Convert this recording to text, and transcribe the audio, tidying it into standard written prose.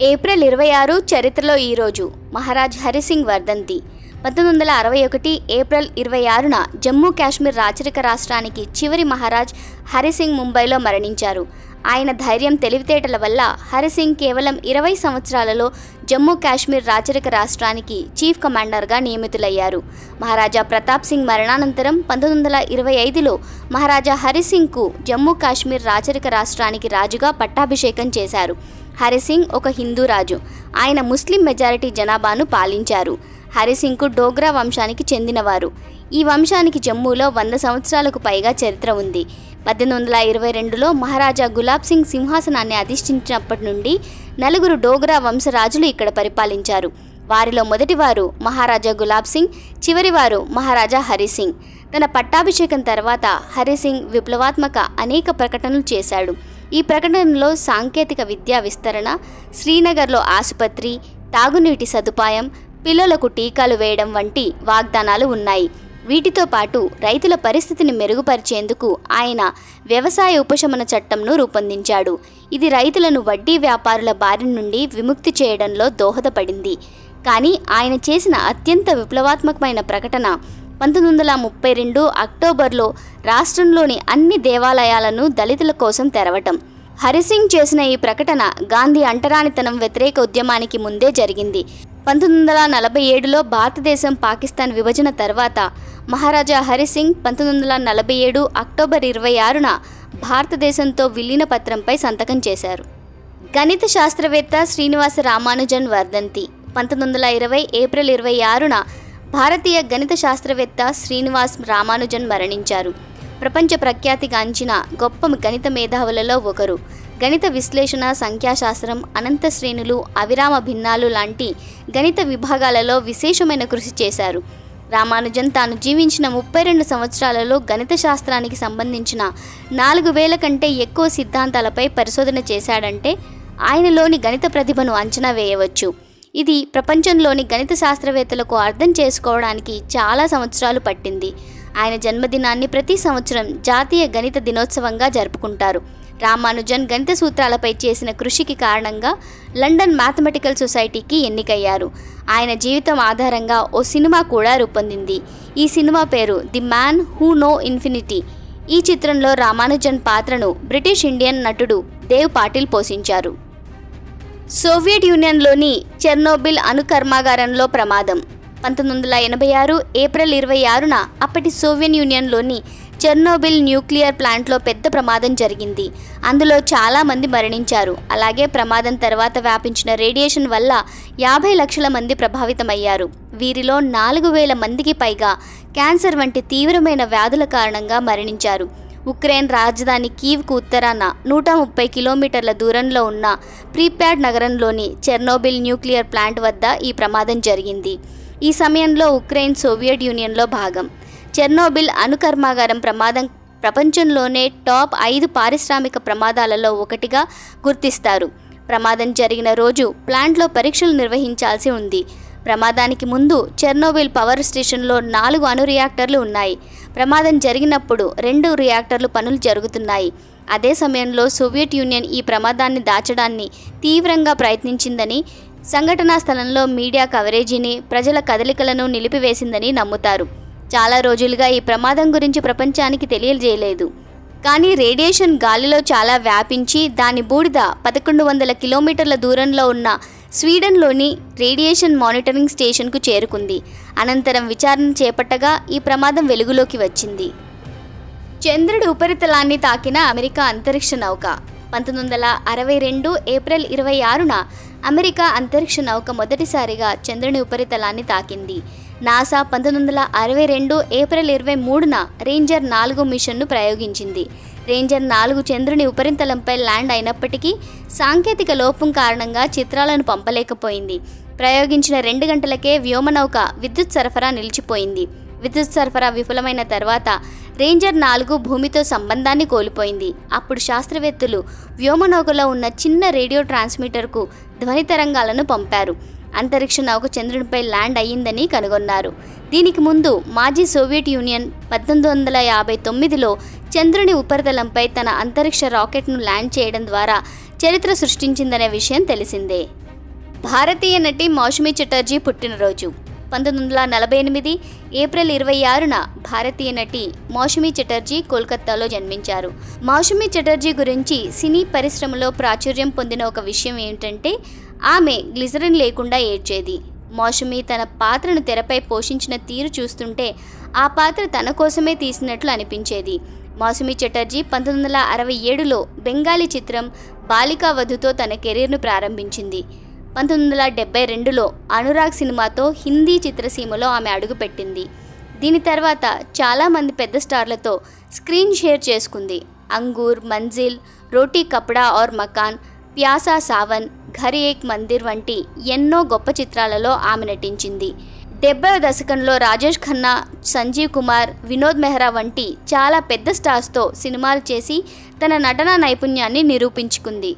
April 26 చరిత్రలో ఈరోజు మహారాజ్ హరిసింగ్ వర్ధంతి. 1961 ఏప్రిల్ 26న జమ్మూ కాశ్మీర్ రాచరిక రాష్ట్రానికి చివరి మహారాజ్ హరిసింగ్ ముంబైలో మరణించారు. ఆయన ధైర్యం, తెలివితేటల వల్ల హరిసింగ్ కేవలం 20 సంవత్సరాలలో జమ్మూ కాశ్మీర్ రాచరిక రాష్ట్రానికి చీఫ్ కమాండర్గా నియమితులయ్యారు. మహారాజా ప్రతాప్ సింగ్ మరణానంతరం 1925లో మహారాజా హరిసింగ్కు జమ్మూ కాశ్మీర్ రాచరిక రాష్ట్రానికి రాజుగా పట్టాభిషేకం చేశారు. హరిసింగ్ ఒక హిందూ రాజు. ఆయన ముస్లిం మెజారిటీ జనాభాను పాలించారు. హరిసింగ్కు డోగ్రా వంశానికి చెందినవారు. ఈ వంశానికి జమ్మూలో 100 సంవత్సరాలకు పైగా చరిత్ర ఉంది. 1822లో మహారాజా గులాబ్ సింగ్ సింహాసనాన్ని అధిష్ఠించినప్పటి నుండి 4 డోగ్రా వంశరాజులు ఇక్కడ పరిపాలించారు. వారిలో మొదటివారు మహారాజా గులాబ్ సింగ్, చివరివారు మహారాజా హరిసింగ్. తన పట్టాభిషేకం తర్వాత హరిసింగ్ విప్లవాత్మక అనేక ప్రకటనలు చేశాడు. ఈ ప్రకటనలో సాంకేతిక విద్యా విస్తరణ, శ్రీనగర్లో ఆసుపత్రి, తాగునీటి సదుపాయం, పిల్లలకు టీకాలు వేయడం వంటి వాగ్దానాలు ఉన్నాయి. వీటితో పాటు రైతుల పరిస్థితిని మెరుగుపరిచేందుకు ఆయన వ్యవసాయ ఉపశమన చట్టంను రూపొందించాడు. ఇది రైతులను వడ్డీ వ్యాపారుల బారి నుండి విముక్తి చేయడంలో దోహదపడింది. కానీ ఆయన చేసిన అత్యంత విప్లవాత్మకమైన ప్రకటన 1932 అక్టోబర్లో రాష్ట్రంలోని అన్ని దేవాలయాలను దళితుల కోసం తెరవటం. హరిసింగ్ చేసిన ఈ ప్రకటన గాంధీ అంటరానితనం వ్యతిరేక ఉద్యమానికి ముందే జరిగింది. 1947లో భారతదేశం పాకిస్తాన్ విభజన తర్వాత మహారాజా హరిసింగ్ 1947 అక్టోబర్ 26న భారతదేశంతో విలీన పత్రంపై సంతకం చేశారు. గణిత శాస్త్రవేత్త శ్రీనివాస రామానుజన్ వర్ధంతి. 1920 ఏప్రిల్ 26న భారతీయ గణిత శాస్త్రవేత్త శ్రీనివాస్ రామానుజన్ మరణించారు. ప్రపంచ ప్రఖ్యాతిగాంచిన గొప్ప గణిత మేధావులలో ఒకరు. గణిత విశ్లేషణ, సంఖ్యాశాస్త్రం, అనంత శ్రేణులు, అవిరామ భిన్నాలు లాంటి గణిత విభాగాలలో విశేషమైన కృషి చేశారు. రామానుజన్ తాను జీవించిన 32 సంవత్సరాలలో గణిత శాస్త్రానికి సంబంధించిన 4000 కంటే ఎక్కువ సిద్ధాంతాలపై పరిశోధన చేశాడంటే ఆయనలోని గణిత ప్రతిభను అంచనా వేయవచ్చు. ఇది ప్రపంచంలోని గణిత శాస్త్రవేత్తలకు అర్థం చేసుకోవడానికి చాలా సంవత్సరాలు పట్టింది. ఆయన జన్మదినాన్ని ప్రతి సంవత్సరం జాతీయ గణిత దినోత్సవంగా జరుపుకుంటారు. రామానుజన్ గణిత సూత్రాలపై చేసిన కృషికి కారణంగా లండన్ మ్యాథమెటికల్ సొసైటీకి ఎన్నికయ్యారు. ఆయన జీవితం ఆధారంగా ఓ సినిమా కూడా రూపొందింది. ఈ సినిమా పేరు the man who know infinity. ఈ చిత్రంలో రామానుజన్ పాత్రను బ్రిటిష్ ఇండియన్ నటుడు దేవ్ పాటిల్ పోషించారు. సోవియట్ యూనియన్లోని చెర్నోబిల్ అణు కర్మాగారంలో ప్రమాదం. 1986 ఏప్రిల్ 26న అప్పటి సోవియట్ యూనియన్లోని చెర్నోబిల్ న్యూక్లియర్ ప్లాంట్లో పెద్ద ప్రమాదం జరిగింది. అందులో చాలామంది మరణించారు. అలాగే ప్రమాదం తర్వాత వ్యాపించిన రేడియేషన్ వల్ల 50 లక్షల మంది ప్రభావితమయ్యారు. వీరిలో 4000 మందికి పైగా క్యాన్సర్ వంటి తీవ్రమైన వ్యాధుల కారణంగా మరణించారు. ఉక్రెయిన్ రాజధాని కీవ్కు ఉత్తరాన 130 కిలోమీటర్ల దూరంలో ఉన్న ప్రీప్యాడ్ నగరంలోని చెర్నోబిల్ న్యూక్లియర్ ప్లాంట్ వద్ద ఈ ప్రమాదం జరిగింది. ఈ సమయంలో ఉక్రెయిన్ సోవియట్ యూనియన్లో భాగం. చెర్నోబిల్ అణు కర్మాగారం ప్రమాదం ప్రపంచంలోనే టాప్ 5 పారిశ్రామిక ప్రమాదాలలో ఒకటిగా గుర్తిస్తారు. ప్రమాదం జరిగిన రోజు ప్లాంట్లో పరీక్షలు నిర్వహించాల్సి ఉంది. ప్రమాదానికి ముందు చెర్నోబిల్ పవర్ స్టేషన్లో 4 అణు రియాక్టర్లు ఉన్నాయి. ప్రమాదం జరిగినప్పుడు 2 రియాక్టర్లు పనులు జరుగుతున్నాయి. అదే సమయంలో సోవియట్ యూనియన్ ఈ ప్రమాదాన్ని దాచడాన్ని తీవ్రంగా ప్రయత్నించిందని, సంఘటనా స్థలంలో మీడియా కవరేజీని, ప్రజల కదలికలను నిలిపివేసిందని నమ్ముతారు. చాలా రోజులుగా ఈ ప్రమాదం గురించి ప్రపంచానికి తెలియజేయలేదు. కానీ రేడియేషన్ గాలిలో చాలా వ్యాపించి దాని బూడిద 1100 కిలోమీటర్ల దూరంలో ఉన్న స్వీడన్లోని రేడియేషన్ మానిటరింగ్ స్టేషన్కు చేరుకుంది. అనంతరం విచారణ చేపట్టగా ఈ ప్రమాదం వెలుగులోకి వచ్చింది. చంద్రుడి ఉపరితలాన్ని తాకిన అమెరికా అంతరిక్ష నౌక. 1962 ఏప్రిల్ 26న అమెరికా అంతరిక్ష నౌక మొదటిసారిగా చంద్రుని ఉపరితలాన్ని తాకింది. నాసా 1962 ఏప్రిల్ 23న రేంజర్ 4 మిషన్ను ప్రయోగించింది. రేంజర్ 4 చంద్రుని ఉపరితలంపై ల్యాండ్ అయినప్పటికీ సాంకేతిక లోపం కారణంగా చిత్రాలను పంపలేకపోయింది. ప్రయోగించిన 2 గంటలకే వ్యోమనౌక విద్యుత్ సరఫరా నిలిచిపోయింది. విద్యుత్ సరఫరా విఫలమైన తర్వాత రేంజర్ 4 భూమితో సంబంధాన్ని కోల్పోయింది. అప్పుడు శాస్త్రవేత్తలు వ్యోమనౌకలో ఉన్న చిన్న రేడియో ట్రాన్స్మిటర్కు ధ్వని తరంగాలను పంపారు. అంతరిక్ష నౌక చంద్రునిపై ల్యాండ్ అయ్యిందని కనుగొన్నారు. దీనికి ముందు మాజీ సోవియట్ యూనియన్ 1959లో చంద్రుని ఉపరితలంపై తన అంతరిక్ష రాకెట్ను ల్యాండ్ చేయడం ద్వారా చరిత్ర సృష్టించిందనే విషయం తెలిసిందే. భారతీయ నటి మౌషమి చటర్జీ పుట్టినరోజు 1948 ఏప్రిల్ 26న భారతీయ నటి మౌషమి చటర్జీ కోల్కతాలో జన్మించారు. మౌషమి చటర్జీ గురించి సినీ పరిశ్రమలో ప్రాచుర్యం పొందిన ఒక విషయం ఏమిటంటే ఆమె గ్లిజరిన్ లేకుండా ఏడ్చేది. మౌషమి తన పాత్రను తెరపై పోషించిన తీరు చూస్తుంటే ఆ పాత్ర తన కోసమే తీసినట్లు అనిపించేది. మౌషమి చటర్జీ 1967లో బెంగాలీ చిత్రం బాలికా వధుతో తన కెరీర్ను ప్రారంభించింది. 1972లో అనురాగ్ సినిమాతో హిందీ చిత్రసీమలో ఆమె అడుగుపెట్టింది. దీని తర్వాత చాలామంది పెద్ద స్టార్లతో స్క్రీన్ షేర్ చేసుకుంది. అంగూర్, మంజిల్, రోటీ కపడా ఔర్ మకాన్, ప్యాసా సావన్, ఘర్ ఏక్ మందిర్ వంటి ఎన్నో గొప్ప చిత్రాలలో ఆమె నటించింది. 70వ దశకంలో రాజేష్ ఖన్నా, సంజీవ్ కుమార్, వినోద్ మెహ్రా వంటి చాలా పెద్ద స్టార్స్తో సినిమాలు చేసి తన నటనా నైపుణ్యాన్ని నిరూపించుకుంది.